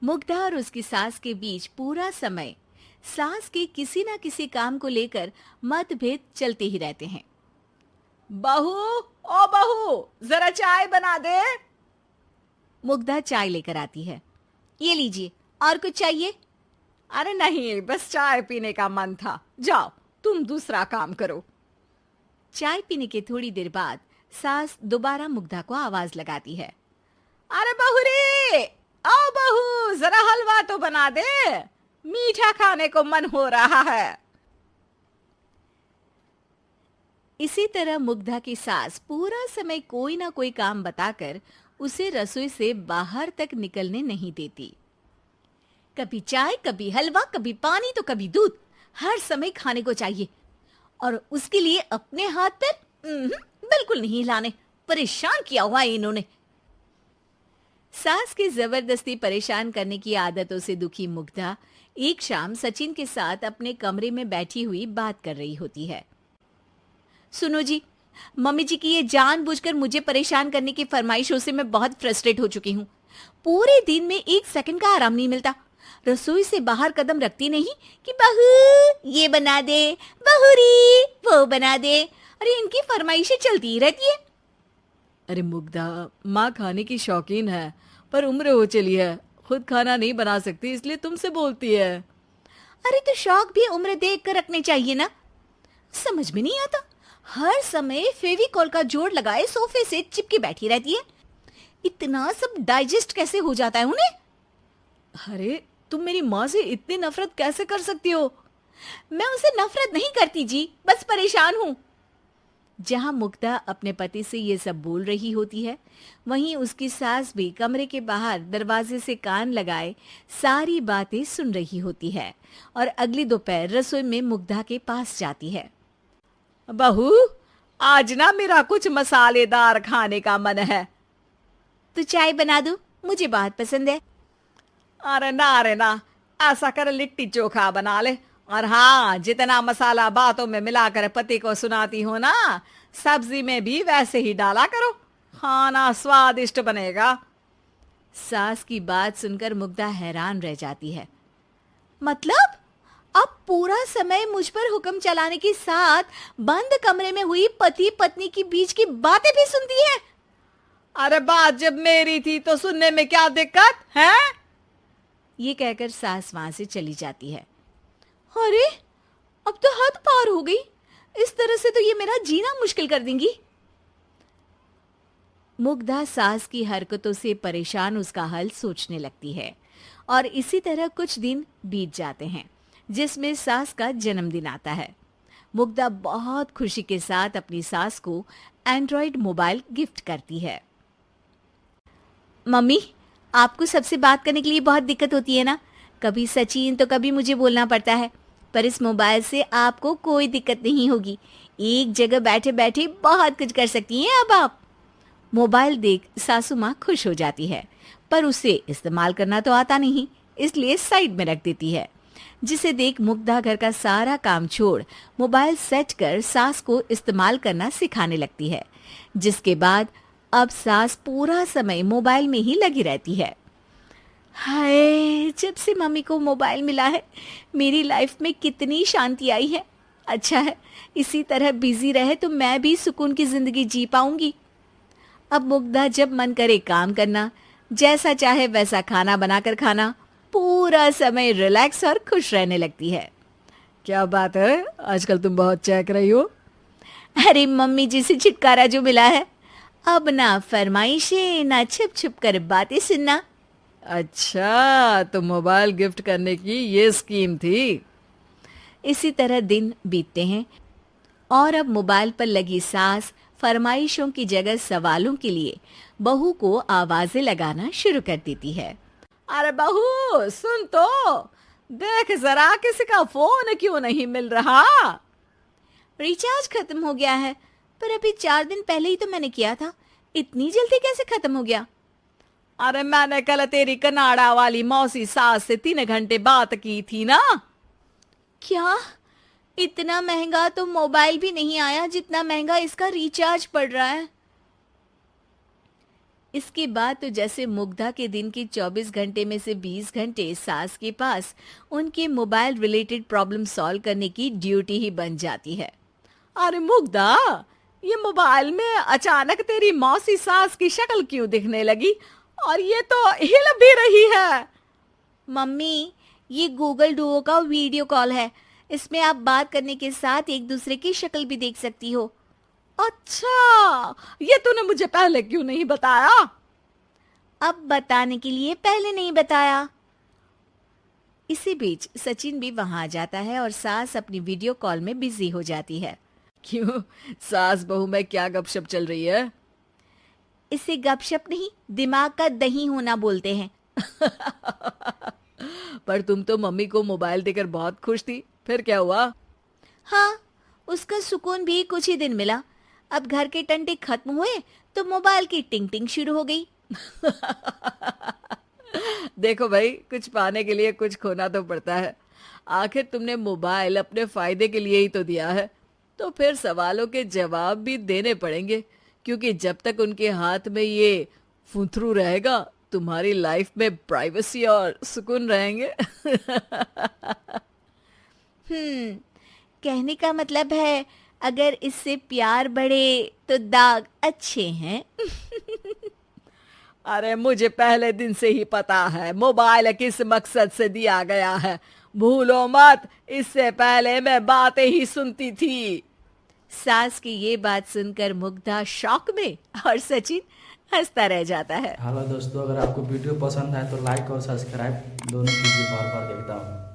मुग्धा और उसकी सास के बीच पूरा समय सास के किसी न किसी काम को लेकर मतभेद चलते ही रहते हैं। बहू, ओ बहू, जरा चाय बना दे। मुग्धा चाय लेकर आती है। ये लीजिए, और कुछ चाहिए? अरे नहीं, बस चाय पीने का मन था। जाओ, तुम दूसरा काम करो। चाय पीने के थोड़ी देर बाद सास दोबारा मुग्धा को आवाज लगाती है। अरे बहू रे, आओ बहू, जरा हलवा तो बना दे, मीठा खाने को मन हो रहा है। इसी तरह मुग्धा की सास पूरा समय कोई ना कोई काम बताकर उसे रसोई से बाहर तक निकलने नहीं देती। कभी चाय, कभी हलवा, कभी पानी तो कभी दूध, हर समय खाने को चाहिए और उसके लिए अपने हाथ पैर बिल्कुल नहीं हिलाने। परेशान किया हुआ है इन्होंने। सास की जबरदस्ती परेशान करने की आदतों से दुखी मुग्धा एक शाम सचिन के साथ अपने कमरे में बैठी हुई बात कर रही होती है। सुनो जी, मम्मी जी की ये जानबूझकर मुझे परेशान करने की फरमाइशों से मैं बहुत फ्रस्ट्रेट हो चुकी हूँ। पूरे दिन में एक सेकंड का आराम नहीं मिलता। रसोई से बाहर कदम रखती नहीं कि बहू ये बना दे, बहू री वो बना दे। अरे इनकी फरमाइशें चलती ही रहती है। अरे मुग्धा, माँ खाने की शौकीन है, पर उम्र हो चली है, खुद खाना नहीं बना सकती, इसलिए तुमसे बोलती है। अरे तो शौक भी उम्र देख कर रखने चाहिए ना। समझ में नहीं आता, हर समय फेविकॉल का जोड़ लगाए सोफे से चिपके बैठी रहती है। इतना सब डाइजेस्ट कैसे हो जाता है उन्हें? अरे तुम मेरी माँ से इतनी नफरत कैसे कर सकती हो? मैं उनसे नफरत नहीं करती जी, बस परेशान हूँ। जहां मुग्धा अपने पति से ये सब बोल रही होती है, वहीं उसकी सास भी कमरे के बाहर दरवाजे से कान लगाए सारी बातें सुन रही होती है और अगली दोपहर रसोई में मुग्धा के पास जाती है। बहू, आज ना मेरा कुछ मसालेदार खाने का मन है। तो चाय बना दूं? मुझे बहुत पसंद है। अरे ना, ऐसा कर लिट्टी चोखा बना ले। और हाँ, जितना मसाला बातों में मिलाकर पति को सुनाती हो ना, सब्जी में भी वैसे ही डाला करो, खाना स्वादिष्ट बनेगा। सास की बात सुनकर मुग्धा हैरान रह जाती है। मतलब आप पूरा समय मुझ पर हुक्म चलाने के साथ बंद कमरे में हुई पति पत्नी की बीच की बातें भी सुनती है? अरे बात जब मेरी थी तो सुनने में क्या दिक्कत है? ये कहकर सास वहां से चली जाती है। अरे अब तो हद पार हो गई। इस तरह से तो ये मेरा जीना मुश्किल कर देंगी। मुग्धा सास की हरकतों से परेशान उसका हल सोचने लगती है और इसी तरह कुछ दिन बीत जाते हैं, जिसमें सास का जन्मदिन आता है। मुग्धा बहुत खुशी के साथ अपनी सास को एंड्रॉइड मोबाइल गिफ्ट करती है। मम्मी, आपको सबसे बात करने के लिए बहुत दिक्कत होती है ना? कभी सचिन तो कभी मुझे बोलना पड़ता है, पर इस मोबाइल से आपको कोई दिक्कत नहीं होगी। एक जगह बैठे बैठे बहुत कुछ कर सकती हैं अब आप। मोबाइल देख सासू माँ खुश हो जाती है, पर उसे इस्तेमाल करना तो आता नहीं, इसलिए साइड में रख देती है। जिसे देख मुग्धा घर का सारा काम छोड़ मोबाइल सेट कर सास को इस्तेमाल करना सिखाने लगती है, जिसके बाद अब सास पूरा समय मोबाइल में ही लगी रहती है। हाय, जब से मम्मी को मोबाइल मिला है मेरी लाइफ में कितनी शांति आई है। अच्छा है, इसी तरह बिजी रहे तो मैं भी सुकून की जिंदगी जी पाऊंगी। अब मुग्धा जब मन करे काम करना, जैसा चाहे वैसा खाना बनाकर खाना, पूरा समय रिलैक्स और खुश रहने लगती है। क्या बात है, आजकल तुम बहुत चहक रही हो। अरे मम्मी जी से छुटकारा जो मिला है, अब ना फरमाइशें ना छुप छुप कर बातें सुनना। अच्छा, तो मोबाइल गिफ्ट करने की ये स्कीम थी। इसी तरह दिन बीतते हैं और अब मोबाइल पर लगी सास फरमाइशों की जगह सवालों के लिए बहू को आवाजें लगाना शुरू कर देती है। अरे बहू सुन तो, देख जरा किसी का फोन क्यों नहीं मिल रहा? रिचार्ज खत्म हो गया है, पर अभी 4 दिन पहले ही तो मैंने किया था। इतनी जल्दी कैसे खत्म हो गया? अरे मैंने कल तेरी कनाडा वाली मौसी सास से 3 घंटे बात की थी ना। क्या? इतना महंगा तो मोबाइल भी नहीं आया जितना महंगा इसका रिचार्ज पड़ रहा है। इसके बाद तो जैसे मुग्धा के दिन के 24 घंटे में से 20 घंटे सास के पास उनके मोबाइल रिलेटेड प्रॉब्लम सॉल्व करने की ड्यूटी ही बन जाती है। अरे मुग्धा, ये मोबाइल में अचानक तेरी मौसी सास की शक्ल क्यों दिखने लगी? और ये तो हिल भी रही है। मम्मी, ये गूगल डुओ का वीडियो कॉल है। इसमें आप बात करने के साथ एक दूसरे की शक्ल भी देख सकती हो। अच्छा, ये तूने मुझे पहले क्यों नहीं बताया? अब बताने के लिए पहले नहीं बताया। इसी बीच सचिन भी वहां आ जाता है और सास अपनी वीडियो कॉल में बिजी हो जाती है। क्यों, सास बहू में क्या गपशप चल रही है? इसे गपशप नहीं, दिमाग का दही होना बोलते हैं। पर तुम तो मम्मी को मोबाइल देकर बहुत खुश थी, फिर क्या हुआ? हाँ, उसका सुकून भी कुछ ही दिन मिला। अब घर के टंटे खत्म हुए तो मोबाइल की टिंग टिंग शुरू हो गई। देखो भाई, कुछ पाने के लिए कुछ खोना तो पड़ता है। आखिर तुमने मोबाइल अपने फायदे के लिए ही तो दिया है, तो फिर सवालों के जवाब भी देने पड़ेंगे, क्योंकि जब तक उनके हाथ में ये फुंथरू रहेगा, तुम्हारी लाइफ में प्राइवेसी और सुकून रहेंगे। कहने का मतलब है अगर इससे प्यार बढ़े तो दाग अच्छे हैं। अरे मुझे पहले दिन से ही पता है मोबाइल किस मकसद से दिया गया है। भूलो मत, इससे पहले मैं बातें ही सुनती थी। सास की ये बात सुनकर मुग्धा शॉक में और सचिन हंसता रह जाता है। हेलो दोस्तों, अगर आपको वीडियो पसंद आए तो लाइक और सब्सक्राइब दोनों कीजिए, बार बार देखता हूँ।